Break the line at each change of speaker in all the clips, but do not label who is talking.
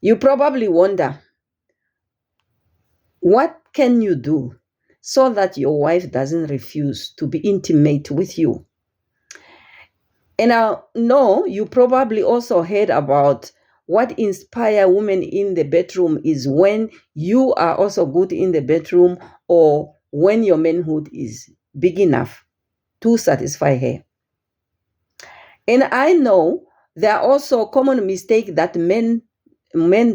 You probably wonder, what can you do so that your wife doesn't refuse to be intimate with you? And I know you probably also heard about what inspire women in the bedroom is when you are also good in the bedroom, or when your manhood is big enough to satisfy her. And I know there are also common mistakes that men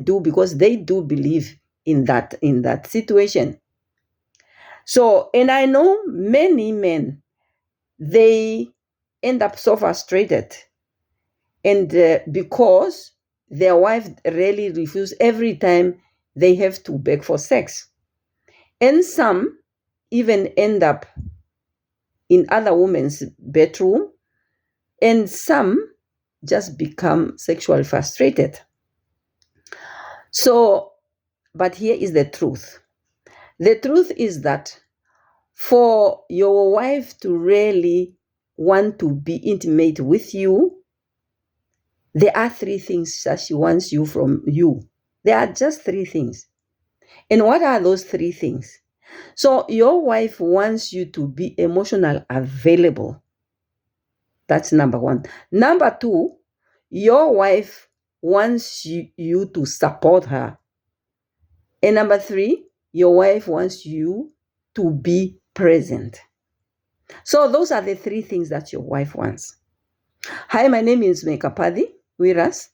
do, because they do believe in that situation. So, and I know many men, they end up so frustrated, and because their wife really refuse every time they have to beg for sex. And some even end up in other women's bedroom, and some just become sexually frustrated. So, but here is the truth. The truth is that for your wife to really want to be intimate with you, there are three things that she wants you from you. There are just three things. And what are those three things? So your wife wants you to be emotional available. That's number one. Number two, your wife wants you to support her. And number three, your wife wants you to be present. So those are the three things that your wife wants. Hi, my name is Kapadhi with us.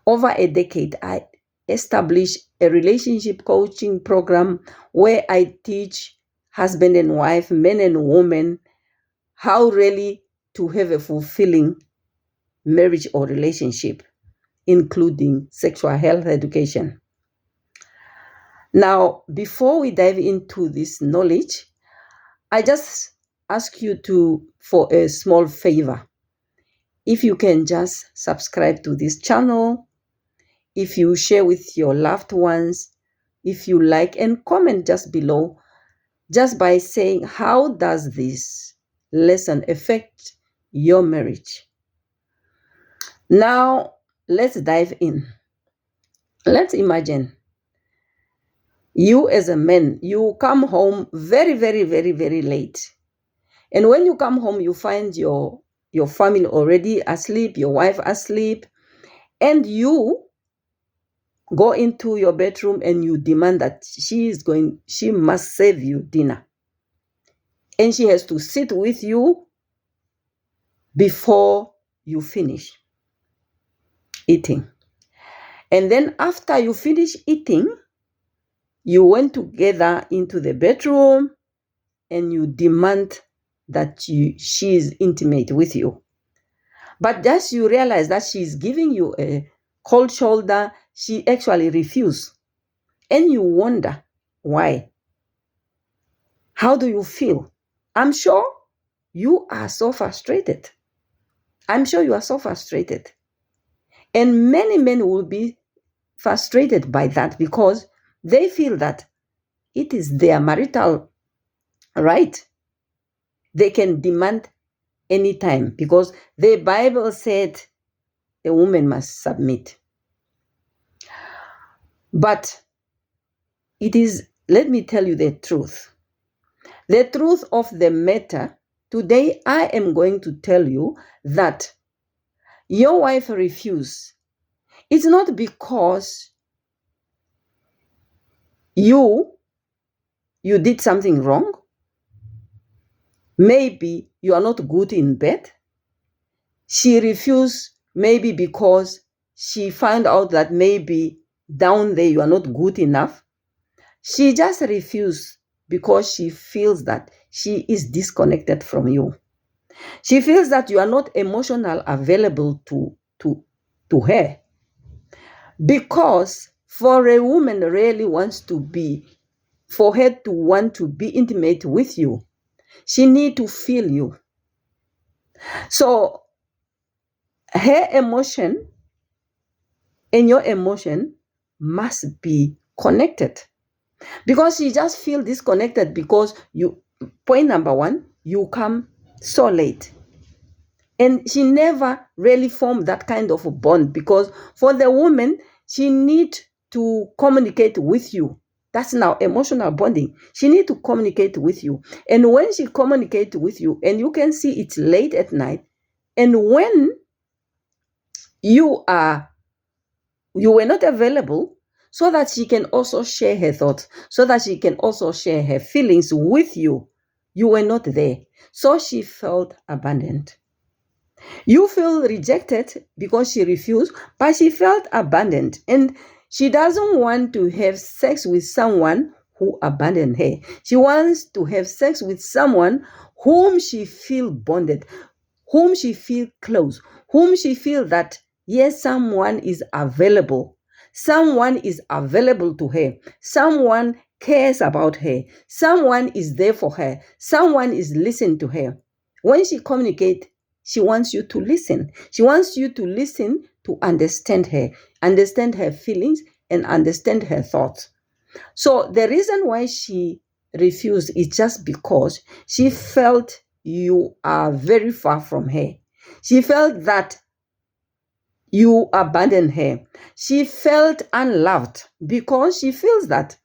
Over a decade, I established a relationship coaching program where I teach husband and wife, men and women, how really to have a fulfilling marriage or relationship, including sexual health education. Now, before we dive into this knowledge, I just ask you for a small favor. If you can just subscribe to this channel, if you share with your loved ones, if you like, and comment just below, just by saying, how does this lesson affect your marriage? Now, let's dive in. Let's imagine you as a man, you come home very, very, very, very late. And when you come home, you find your family already asleep, your wife asleep, and you go into your bedroom and you demand that she must serve you dinner. And she has to sit with you before you finish eating. And then after you finish eating, you went together into the bedroom and you demand that she is intimate with you. But just you realize that she is giving you a cold shoulder, she actually refused. And you wonder why. How do you feel? I'm sure you are so frustrated. I'm sure you are so frustrated. And many men will be frustrated by that because they feel that it is their marital right. They can demand anytime because the Bible said a woman must submit. But let me tell you the truth. The truth of the matter, today I am going to tell you that your wife refused. It's not because you did something wrong. Maybe you are not good in bed. She refused maybe because she found out that maybe down there you are not good enough. She just refused because she feels that she is disconnected from you. She feels that you are not emotional available to her. Because for a woman really for her to want to be intimate with you, she needs to feel you. So her emotion and your emotion must be connected. Because she just feels disconnected because point number one, you come so late. And she never really formed that kind of a bond because for the woman, she needs to communicate with you. That's now emotional bonding. She needs to communicate with you. And when she communicates with you, and you can see it's late at night, and when you were not available, so that she can also share her thoughts, so that she can also share her feelings with you, you were not there. So she felt abandoned. You feel rejected because she refused, but she felt abandoned. And she doesn't want to have sex with someone who abandoned her. She wants to have sex with someone whom she feels bonded, whom she feels close, whom she feels that, yes, someone is available. Someone is available to her. Someone cares about her. Someone is there for her. Someone is listening to her. When she communicates, she wants you to listen. She wants you to listen to understand her feelings, and understand her thoughts. So the reason why she refused is just because she felt you are very far from her. She felt that you abandoned her. She felt unloved because she feels that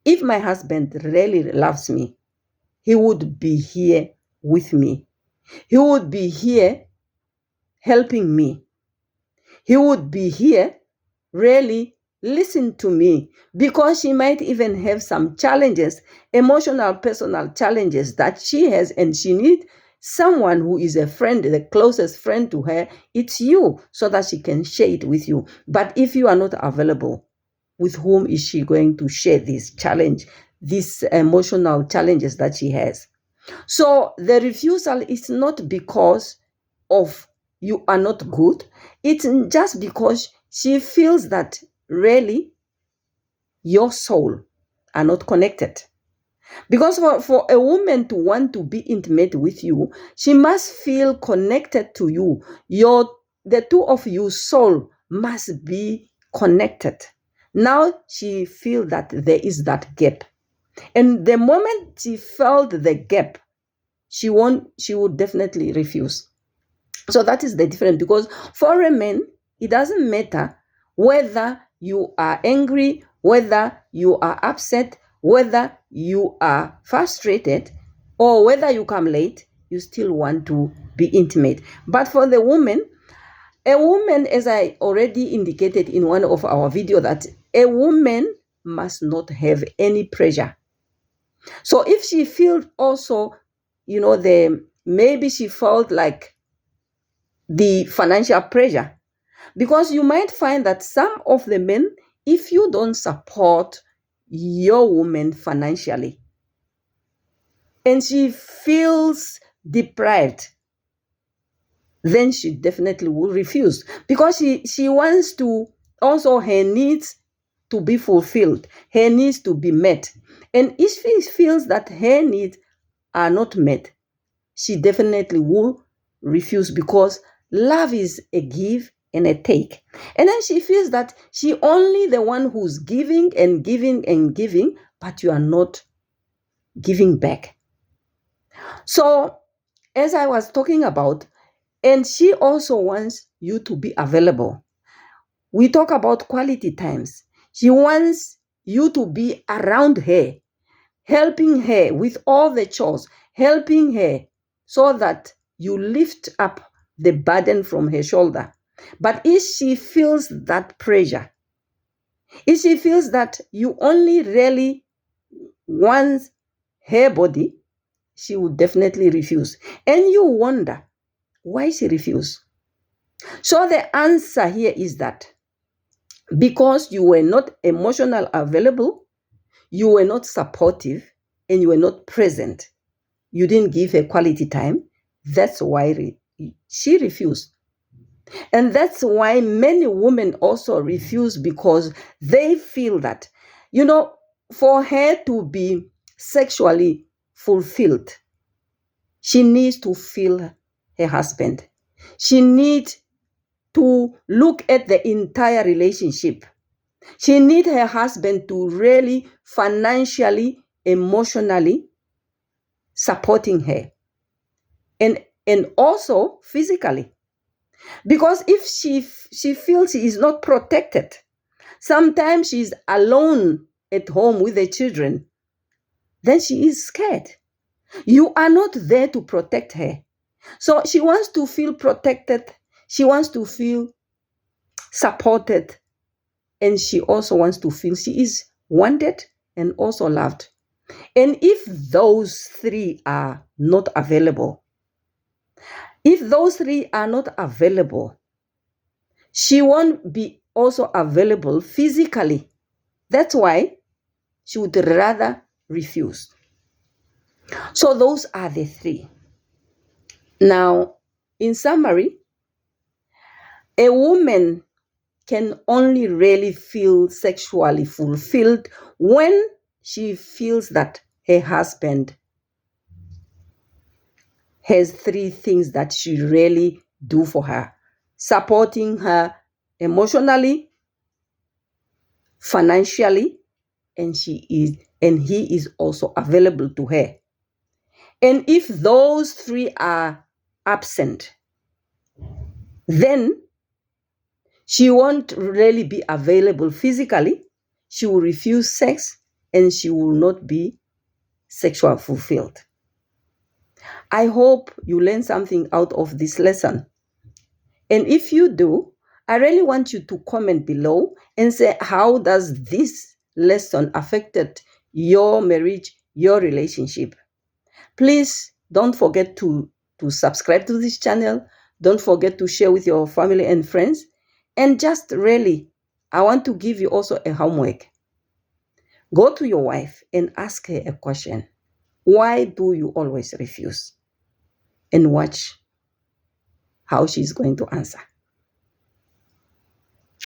if my husband really loves me, he would be here with me. He would be here helping me. He would be here really listen to me, because she might even have some challenges, emotional, personal challenges that she has, and she needs someone who is a friend, the closest friend to her. It's you, so that she can share it with you. But if you are not available, with whom is she going to share this challenge, these emotional challenges that she has? So the refusal is not because of you are not good. It's just because she feels that really your soul are not connected. Because for a woman to want to be intimate with you, she must feel connected to you. The two of you soul must be connected. Now she feels that there is that gap. And the moment she felt the gap, she would definitely refuse. So that is the difference, because for a man, it doesn't matter whether you are angry, whether you are upset, whether you are frustrated, or whether you come late, you still want to be intimate. But for the woman, a woman, as I already indicated in one of our videos, that a woman must not have any pressure. So if she feels also, maybe she felt like the financial pressure, because you might find that some of the men, if you don't support your woman financially, and she feels deprived, then she definitely will refuse, because she wants to also her needs to be fulfilled, her needs to be met. And if she feels that her needs are not met, she definitely will refuse, because love is a give and a take. And then she feels that she only the one who's giving and giving and giving, but you are not giving back. So as I was talking about, and she also wants you to be available. We talk about quality times. She wants you to be around her, helping her with all the chores, helping her so that you lift up the burden from her shoulder. But if she feels that pressure, if she feels that you only really want her body, she will definitely refuse. And you wonder why she refuses. So the answer here is that because you were not emotional available, you were not supportive, and you were not present, you didn't give her quality time. That's why she refused. And that's why many women also refuse, because they feel that, for her to be sexually fulfilled, she needs to feel her husband. She needs to look at the entire relationship. She needs her husband to really financially, emotionally supporting her, and also physically. Because if she feels she is not protected, Sometimes she's alone at home with the children. Then she is scared. You are not there to protect her. So she wants to feel protected. She wants to feel supported. And she also wants to feel she is wanted and also loved. And if those three are not available, she won't be also available physically. That's why she would rather refuse. So those are the three. Now, in summary, a woman can only really feel sexually fulfilled when she feels that her husband has three things that she really do for her: supporting her emotionally, financially, and he is also available to her. And if those three are absent, then she won't really be available physically. She will refuse sex and she will not be sexually fulfilled. I hope you learn something out of this lesson. And if you do, I really want you to comment below and say, how does this lesson affected your marriage, your relationship? Please don't forget to subscribe to this channel. Don't forget to share with your family and friends. And just really, I want to give you also a homework. Go to your wife and ask her a question. Why do you always refuse? And watch how she's going to answer.